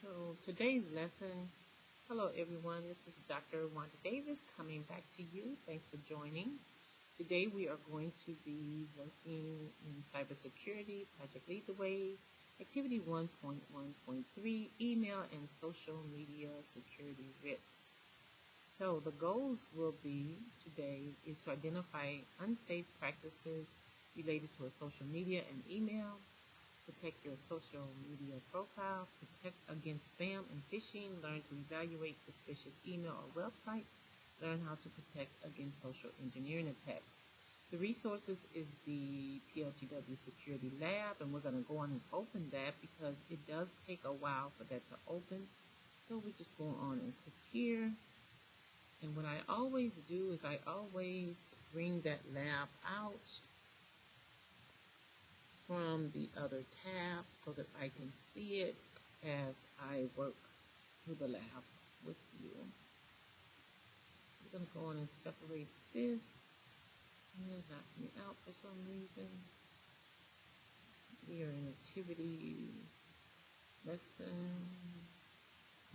So today's lesson, hello everyone, this is Dr. Wanda Davis coming back to you. Thanks for joining. Today we are going to be working in cybersecurity, Project Lead the Way, activity 1.1.3, email and social media security risk. So the goals will be today is to identify unsafe practices related to a social media and email, protect your social media profile, protect against spam and phishing, learn to evaluate suspicious email or websites, learn how to protect against social engineering attacks. The resources is the PLTW Security Lab, and we're going to go on and open that because it does take a while for that to open. So we just go on and click here. And what I always do is I always bring that lab out from the other tab so that I can see it as I work through the lab with you. I'm going to go on and separate this. And it knocked me out for some reason. We are in activity lesson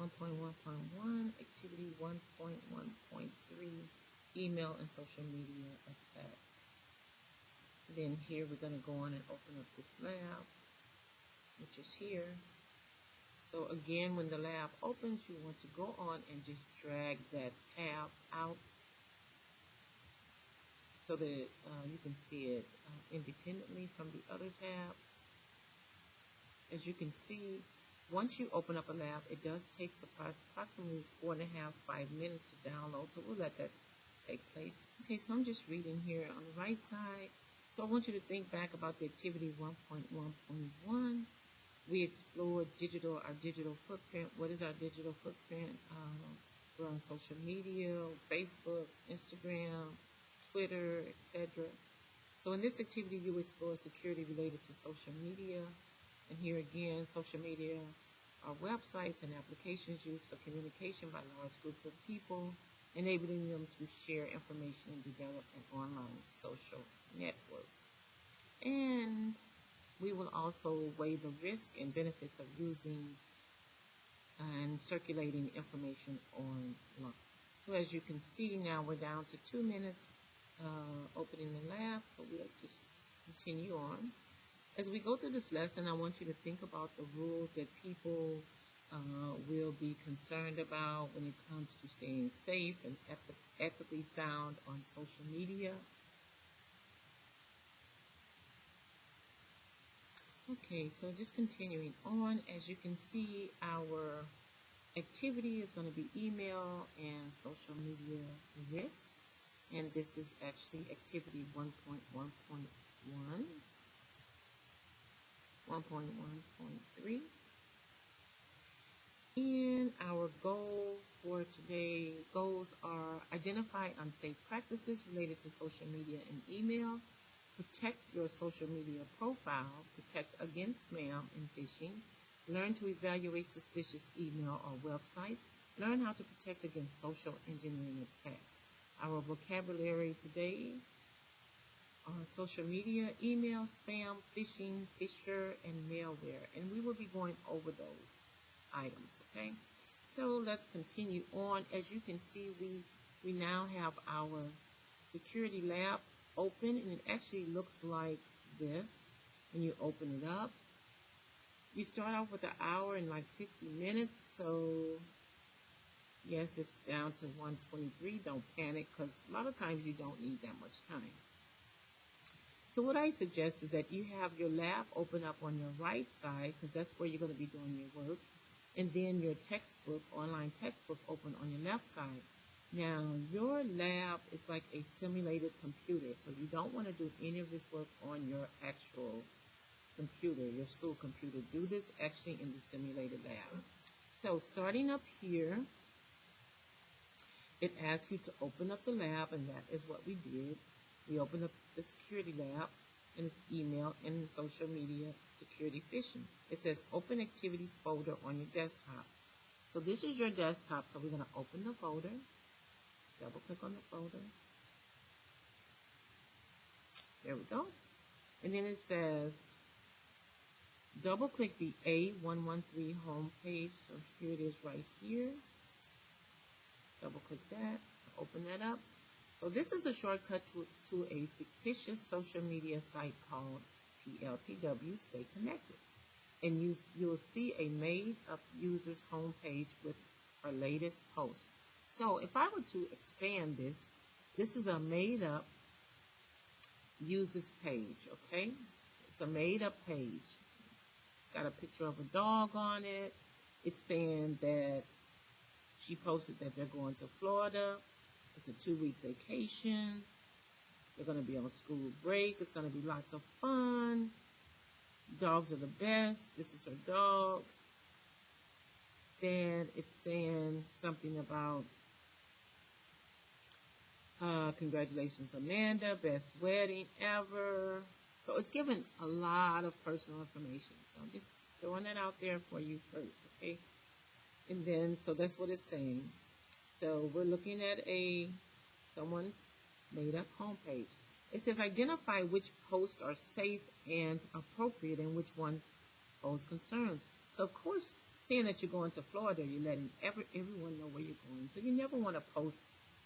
1.1.1, activity 1.1.3, email and social media attacks. Then here we're going to go on and open up this lab, which is here. So again, when the lab opens, you want to go on and just drag that tab out so that you can see it independently from the other tabs. As you can see, once you open up a lab, it does take approximately 4.5 to 5 minutes to download, so we'll let that take place. Okay, so I'm just reading here on the right side. So I want you to think back about the activity 1.1.1. We explored our digital footprint. What is our digital footprint? We're on social media, Facebook, Instagram, Twitter, etc. So in this activity, you explore security related to social media. And here again, social media are websites and applications used for communication by large groups of people, enabling them to share information and develop an online social network. And we will also weigh the risk and benefits of using and circulating information online. So as you can see, now we're down to 2 minutes opening the lab, so we'll just continue on. As we go through this lesson, I want you to think about the rules that people will be concerned about when it comes to staying safe and ethically sound on social media. Okay, so just continuing on, as you can see, our activity is going to be email and social media risk, and this is actually activity 1.1.1, 1.1.3. And our goal for today, goals are identify unsafe practices related to social media and email, protect your social media profile, protect against spam and phishing, learn to evaluate suspicious email or websites, learn how to protect against social engineering attacks. Our vocabulary today are social media, email, spam, phishing, phisher, and malware. And we will be going over those items, okay? So let's continue on. As you can see, we now have our security lab open, and it actually looks like this when you open it up. You start off with an hour and like 50 minutes, so yes, it's down to 123. Don't panic, because a lot of times you don't need that much time. So what I suggest is that you have your lab open up on your right side, because that's where you're going to be doing your work, and then your textbook, online textbook, open on your left side. Now, your lab is like a simulated computer, so you don't want to do any of this work on your actual computer, your school computer. Do this actually in the simulated lab. So starting up here, it asks you to open up the lab, and that is what we did. We opened up the security lab, and it's email and social media security phishing. It says open activities folder on your desktop. So this is your desktop, so we're going to open the folder. Double click on the folder. There we go. And then it says double click the A113 home page. So here it is right here. Double click that, open that up. So this is a shortcut to a fictitious social media site called PLTW Stay Connected. And you'll see a made-up user's homepage with our latest post. So if I were to expand this, this is a made-up user's page, okay? It's a made-up page. It's got a picture of a dog on it. It's saying that she posted that they're going to Florida. It's a 2-week vacation. They're going to be on school break. It's going to be lots of fun. Dogs are the best. This is her dog. Then it's saying something about congratulations, Amanda, best wedding ever. So it's given a lot of personal information. So I'm just throwing that out there for you first, okay? And then, so that's what it's saying. So we're looking at someone's made-up homepage. It says identify which posts are safe and appropriate and which ones pose concerns. So, of course, saying that you're going to Florida, you're letting everyone know where you're going. So you never want to post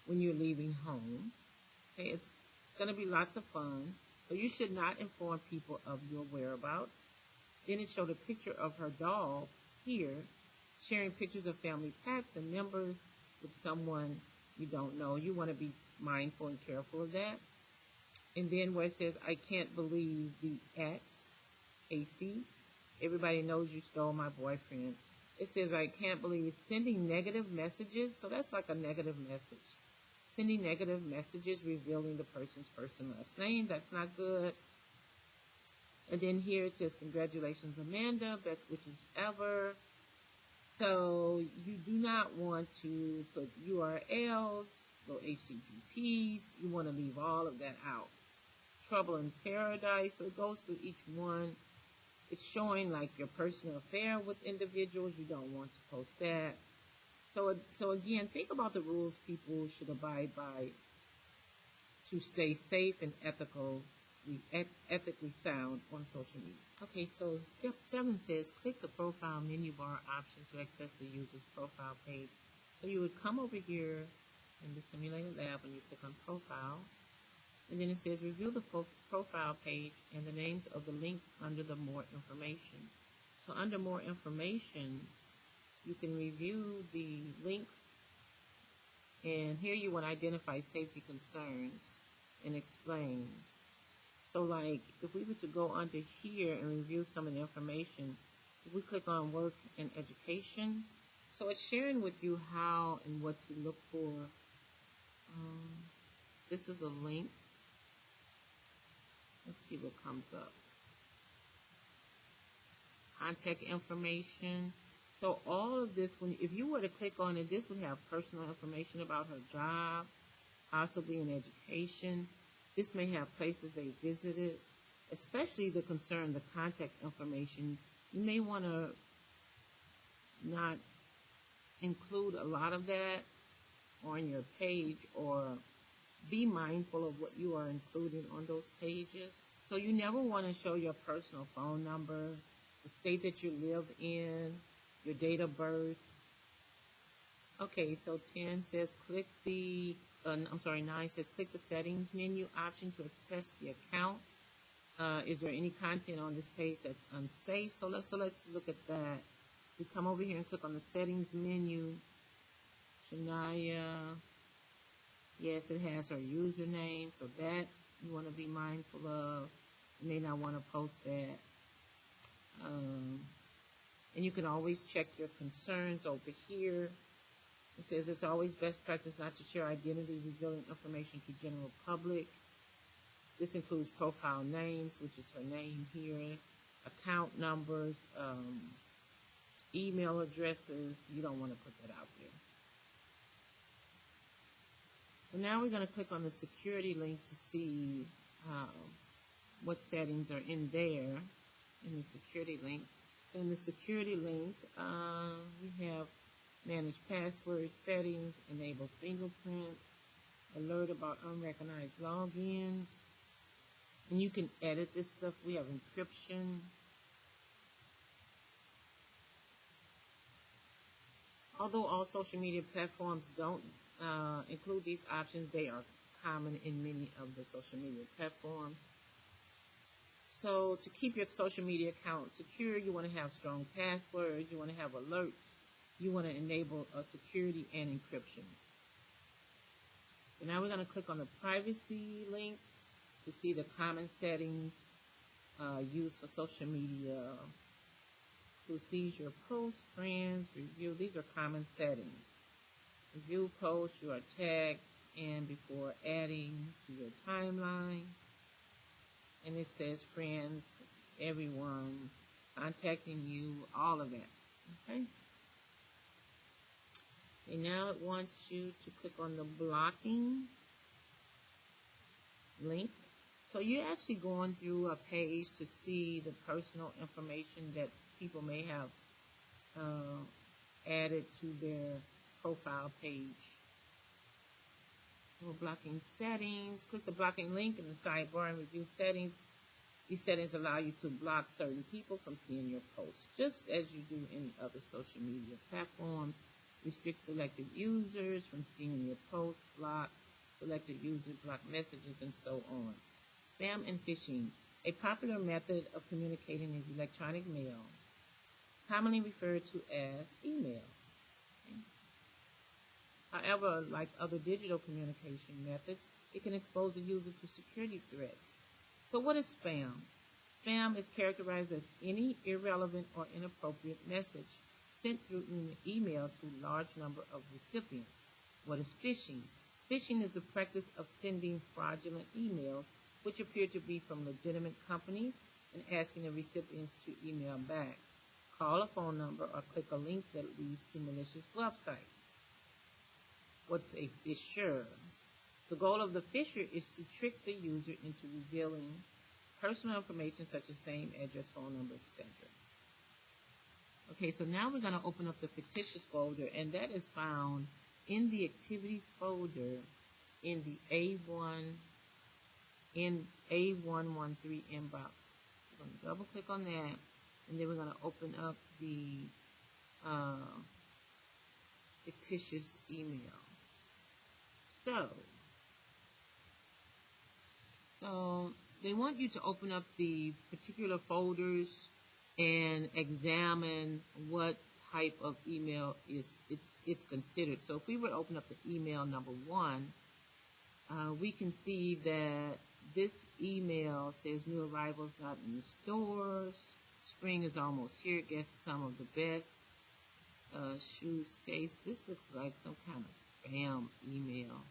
when you're leaving home. Okay, it's going to be lots of fun. So you should not inform people of your whereabouts. Then it showed a picture of her dog here, sharing pictures of family pets and members with someone you don't know. You want to be mindful and careful of that. And then where it says, I can't believe the ex, AC. Everybody knows you stole my boyfriend. It says, I can't believe sending negative messages. So that's like a negative message. Sending negative messages revealing the person's first and last name. That's not good. And then here it says, congratulations, Amanda. Best wishes ever. So you do not want to put URLs, or HTTPs. You want to leave all of that out. Trouble in paradise. So it goes through each one. It's showing like your personal affair with individuals. You don't want to post that. So again, think about the rules people should abide by to stay safe and ethically sound on social media. Okay, so step 7 says click the profile menu bar option to access the user's profile page. So you would come over here in the simulated lab and you click on profile. And then it says review the profile page and the names of the links under the more information. So under more information, you can review the links, and here you want to identify safety concerns and explain. So like if we were to go under here and review some of the information, if we click on work and education, so it's sharing with you how and what to look for. This is a link. Let's see what comes up. Contact information. So all of this, if you were to click on it, this would have personal information about her job, possibly in education. This may have places they visited, especially the contact information. You may want to not include a lot of that on your page, or be mindful of what you are including on those pages. So you never want to show your personal phone number, the state that you live in, your date of birth. Okay, so 10 says click the, 9 says click the settings menu option to access the account. Is there any content on this page that's unsafe? So let's look at that. We come over here and click on the settings menu. Shania, yes, it has her username, so that you want to be mindful of. You may not want to post that. And you can always check your concerns over here. It says it's always best practice not to share identity revealing information to general public. This includes profile names, which is her name here, account numbers, email addresses. You don't want to put that out there. So now we're going to click on the security link to see what settings are in there in the security link. So in the security link, we have manage password settings, enable fingerprints, alert about unrecognized logins. And you can edit this stuff. We have encryption. Although all social media platforms don't include these options, they are common in many of the social media platforms. So to keep your social media account secure, you want to have strong passwords, you want to have alerts, you want to enable security and encryptions. So now we're going to click on the privacy link to see the common settings used for social media. Who sees your posts, friends, review. These are common settings. Review posts, you are tagged and before adding to your timeline. And it says friends, everyone, contacting you, all of that. Okay? And now it wants you to click on the blocking link. So you're actually going through a page to see the personal information that people may have added to their profile page. So blocking settings, click the blocking link in the sidebar and review settings. These settings allow you to block certain people from seeing your posts, just as you do in other social media platforms. Restrict selected users from seeing your posts, block selected users, block messages, and so on. Spam and phishing. A popular method of communicating is electronic mail, commonly referred to as email. Okay. However, like other digital communication methods, it can expose a user to security threats. So what is spam? Spam is characterized as any irrelevant or inappropriate message sent through an email to a large number of recipients. What is phishing? Phishing is the practice of sending fraudulent emails which appear to be from legitimate companies and asking the recipients to email back, call a phone number, or click a link that leads to malicious websites. What's a phisher? The goal of the phisher is to trick the user into revealing personal information such as name, address, phone number, etc. Okay, so now we're going to open up the fictitious folder, and that is found in the activities folder in the A113 inbox. We're going to double click on that, and then we're going to open up the fictitious email. So they want you to open up the particular folders and examine what type of email it's considered. So if we were to open up the email number 1, we can see that this email says new arrivals not in the stores. Spring is almost here. Guess some of the best. Shoe skates. This looks like some kind of spam email.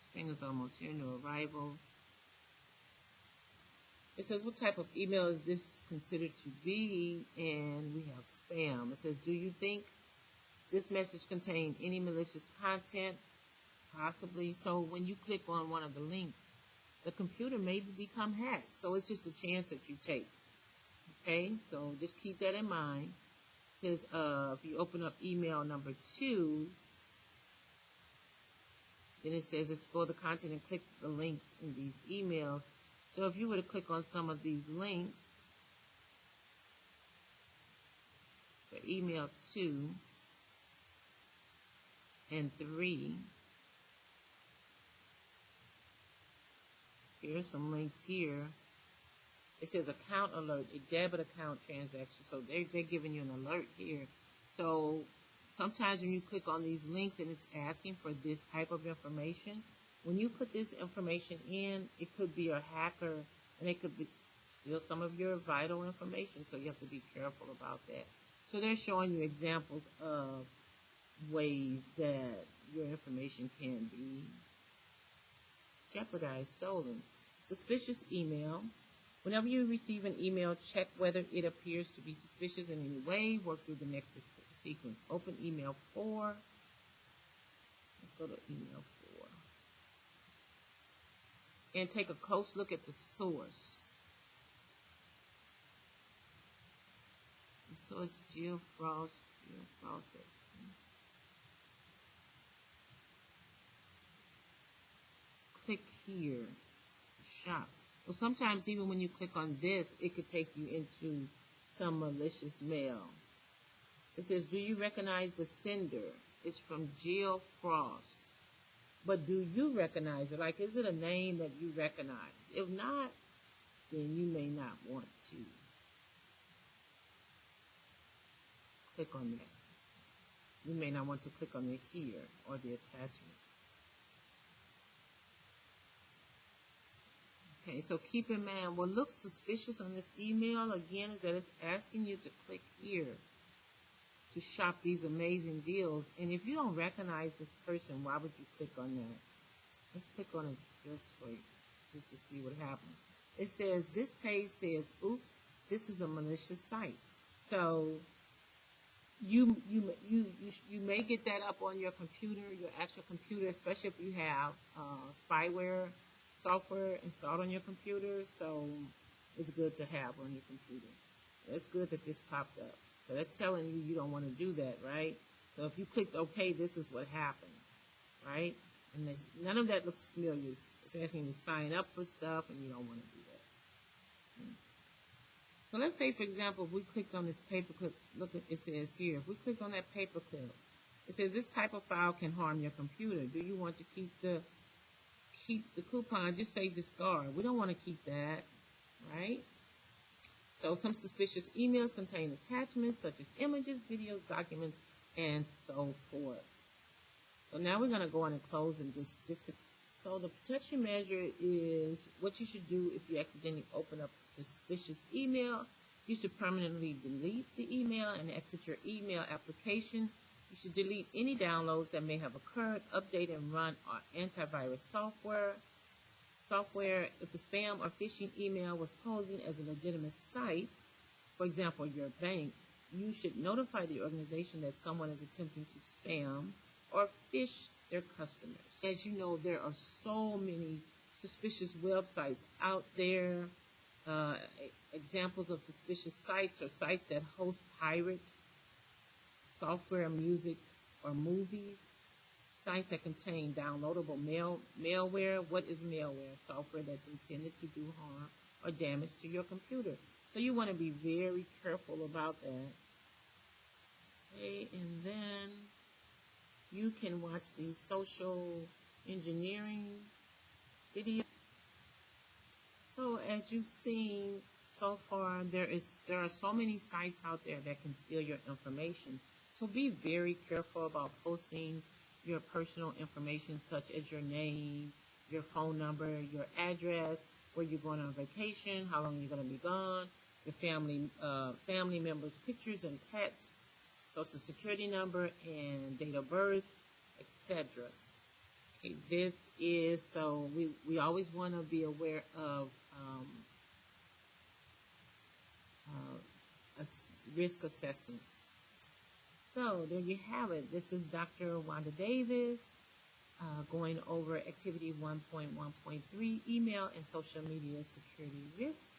Spring is almost here. New arrivals. It says, what type of email is this considered to be? And we have spam. It says, do you think this message contained any malicious content? Possibly. So when you click on one of the links, the computer may become hacked. So it's just a chance that you take. Okay, so just keep that in mind. It says, if you open up email number 2, then it says explore the content and click the links in these emails. So if you were to click on some of these links for email 2 and 3, here's some links here. It says account alert, a debit account transaction. So they're giving you an alert here. So sometimes when you click on these links and it's asking for this type of information, when you put this information in, it could be a hacker and it could steal some of your vital information. So you have to be careful about that. So they're showing you examples of ways that your information can be jeopardized, stolen. Suspicious email. Whenever you receive an email, check whether it appears to be suspicious in any way. Work through the next sequence. Open email 4. Let's go to email 4. And take a close look at the source. The source, Jill Frost. Click here. Shop. Well, sometimes even when you click on this, it could take you into some malicious mail. It says, do you recognize the sender? It's from Jill Frost. But do you recognize it? Like, is it a name that you recognize? If not, then you may not want to click on that. You may not want to click on it here or the attachment. Okay, so keep in mind, what looks suspicious on this email, again, is that it's asking you to click here to shop these amazing deals. And if you don't recognize this person, why would you click on that? Let's click on it just to see what happens. It says, this page says, oops, this is a malicious site. So you may get that up on your computer, your actual computer, especially if you have spyware software installed on your computer. So it's good to have on your computer. It's good that this popped up. So that's telling you you don't want to do that, right? So if you clicked OK, this is what happens, right? And none of that looks familiar. It's asking you to sign up for stuff, and you don't want to do that. So let's say, for example, if we clicked on this paperclip, look at it says here, if we click on that paperclip, it says this type of file can harm your computer. Do you want to keep the coupon? Just say discard. We don't want to keep that, right? So some suspicious emails contain attachments such as images, videos, documents, and so forth. So now we're going to go on and close and just so the protection measure is what you should do if you accidentally open up a suspicious email. You should permanently delete the email and exit your email application. You should delete any downloads that may have occurred, update and run our antivirus software. If the spam or phishing email was posing as a legitimate site, for example, your bank, you should notify the organization that someone is attempting to spam or phish their customers. As you know, there are so many suspicious websites out there. Examples of suspicious sites are sites that host pirate software, music, or movies. Sites that contain downloadable malware. What is malware? Software that's intended to do harm or damage to your computer. So you want to be very careful about that. Okay, and then you can watch these social engineering videos. So as you've seen so far, there are so many sites out there that can steal your information. So be very careful about posting your personal information, such as your name, your phone number, your address, where you're going on vacation, how long you're going to be gone, your family members' pictures and pets, social security number and date of birth, etc. Okay, this is, so we always want to be aware of a risk assessment. So there you have it. This is Dr. Wanda Davis going over activity 1.1.3, email and social media security risk.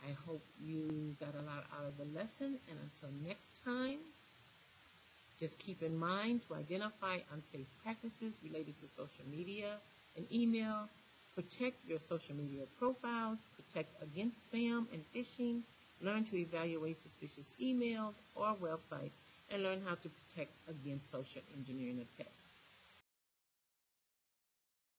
I hope you got a lot out of the lesson, and until next time, just keep in mind to identify unsafe practices related to social media and email, protect your social media profiles, protect against spam and phishing, learn to evaluate suspicious emails or websites, and learn how to protect against social engineering attacks.